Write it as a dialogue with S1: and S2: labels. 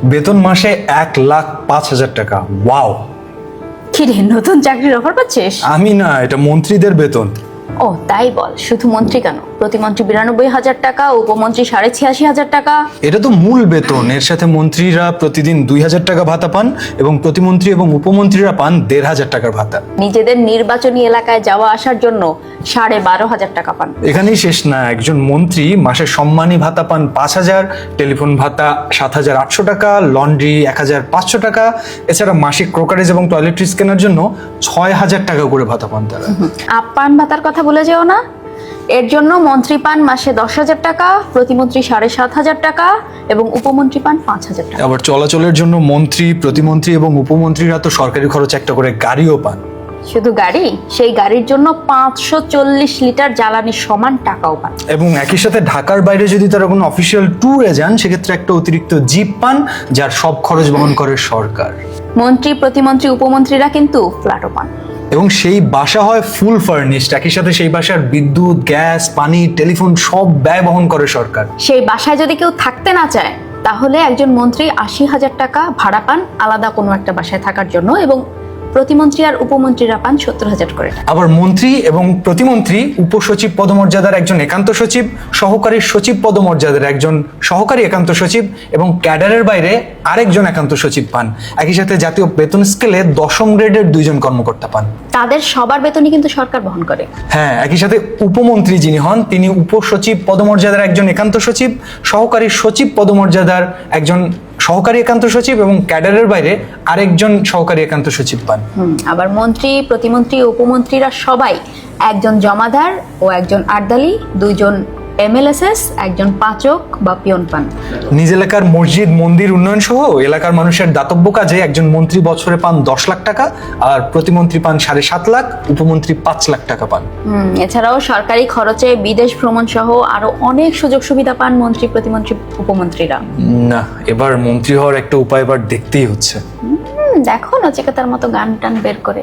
S1: বেতন মাসে 1,05,000 টাকা। ওয়াও!
S2: কি রে, নতুন চাকরির অফার পাচ্ছিস?
S1: আমি না, এটা মন্ত্রীদের বেতন।
S2: ও তাই বল, শুধু মন্ত্রী কেন, প্রতিমন্ত্রী 92,000 টাকা, উপমন্ত্রী 86,500 টাকা।
S1: এটা তো মূল বেতন, এর সাথে মন্ত্রীরা প্রতিদিন 2,000 টাকা ভাতা পান এবং প্রতিমন্ত্রী এবং উপমন্ত্রীরা পান 1,500 টাকার ভাতা।
S2: নিজেদের নির্বাচনী এলাকায় যাওয়া আসার জন্য 12,500 টাকা পান।
S1: এখানেই শেষ না, একজন মন্ত্রী মাসে সম্মানী ভাতা পান 5,000, টেলিফোন ভাতা 7,800 টাকা, লন্ড্রি 1,500 টাকা, এছাড়া মাসিক ক্রোকারিজ এবং টয়লেট্রিজ কেনার জন্য 6,000 টাকা করে ভাতা পান তারা।
S2: আপ্যায়ন ভাতার কথা ভুলে যেও না, এর জন্য মন্ত্রী পান মাসে 10,000 টাকা, প্রতিমন্ত্রী 7,500 টাকা এবং উপমন্ত্রী পান 5,000 টাকা।
S1: আবার চলাচলের জন্য মন্ত্রী, প্রতিমন্ত্রী এবং উপমন্ত্রীরা তো সরকারি খরচ একটা করে গাড়িও পান।
S2: শুধু গাড়ি, সেই গাড়ির জন্য 540 লিটার জ্বালানির সমান টাকাও পান।
S1: এবং একই সাথে ঢাকার বাইরে যদি তারা কোনো অফিসিয়াল ট্যুরে যান, সেক্ষেত্রে একটা অতিরিক্ত জিপ পান, যার সব খরচ বহন করে সরকার।
S2: মন্ত্রী, প্রতিমন্ত্রী, উপমন্ত্রীরা কিন্তু ফ্ল্যাটও পান।
S1: এবং সেই বাসা হয় ফুল ফার্নিশড, একই সাথে সেই বাসার বিদ্যুৎ, গ্যাস, পানি, টেলিফোন সব ব্যয় বহন করে সরকার।
S2: সেই বাসায় যদি কেউ থাকতে না চায়, তাহলে একজন মন্ত্রী 80,000 টাকা ভাড়া পান আলাদা কোনো একটা বাসায় থাকার জন্য, এবং প্রতিমন্ত্রী আর উপমন্ত্রীরা পান 70,000 করে টাকা।
S1: আবার মন্ত্রী এবং প্রতিমন্ত্রী উপসচিব পদমর্যাদার একজন একান্ত সচিব, সহকারী সচিব পদমর্যাদার একজন সহকারী একান্ত সচিব এবং ক্যাডারের বাইরে আরেকজন একান্ত সচিব পান। একই সাথে জাতীয় বেতন স্কেলে 10ম গ্রেডের 2জন কর্মকর্তা পান।
S2: তাদের সবার বেতনই কিন্তু সরকার বহন করে।
S1: হ্যাঁ, একই সাথে উপমন্ত্রী যিনি হন, তিনি উপসচিব পদমর্যাদার একজন একান্ত সচিব, সহকারী সচিব পদমর্যাদার একজন সহকারী একান্ত সচিব এবং ক্যাডারের বাইরে আরেকজন সহকারী একান্ত সচিব পান।
S2: আবার মন্ত্রী, প্রতিমন্ত্রী, উপমন্ত্রীরা সবাই একজন জমাদার ও একজন আর্দালি, 2জন এমএলএসএস, একজন পাচক বা পিয়ন পান।
S1: নিজ এলাকার মসজিদ, মন্দির উন্নয়ন সহ এলাকার মানুষের দাতব্য কাজে একজন মন্ত্রী বছরে পান 10 লাখ টাকা, আর প্রতিমন্ত্রী পান 7.5 লাখ, উপমন্ত্রী 5 লাখ টাকা পান।
S2: এছাড়াও সরকারি খরচে বিদেশ ভ্রমণ সহ আরো অনেক সুযোগ সুবিধা পান মন্ত্রী, প্রতিমন্ত্রী, উপমন্ত্রীরা।
S1: না, এবার মন্ত্রী হওয়ার একটা উপায় এবার দেখতেই হচ্ছে।
S2: দেখো নচিকেতার মতো গান টান বের করে।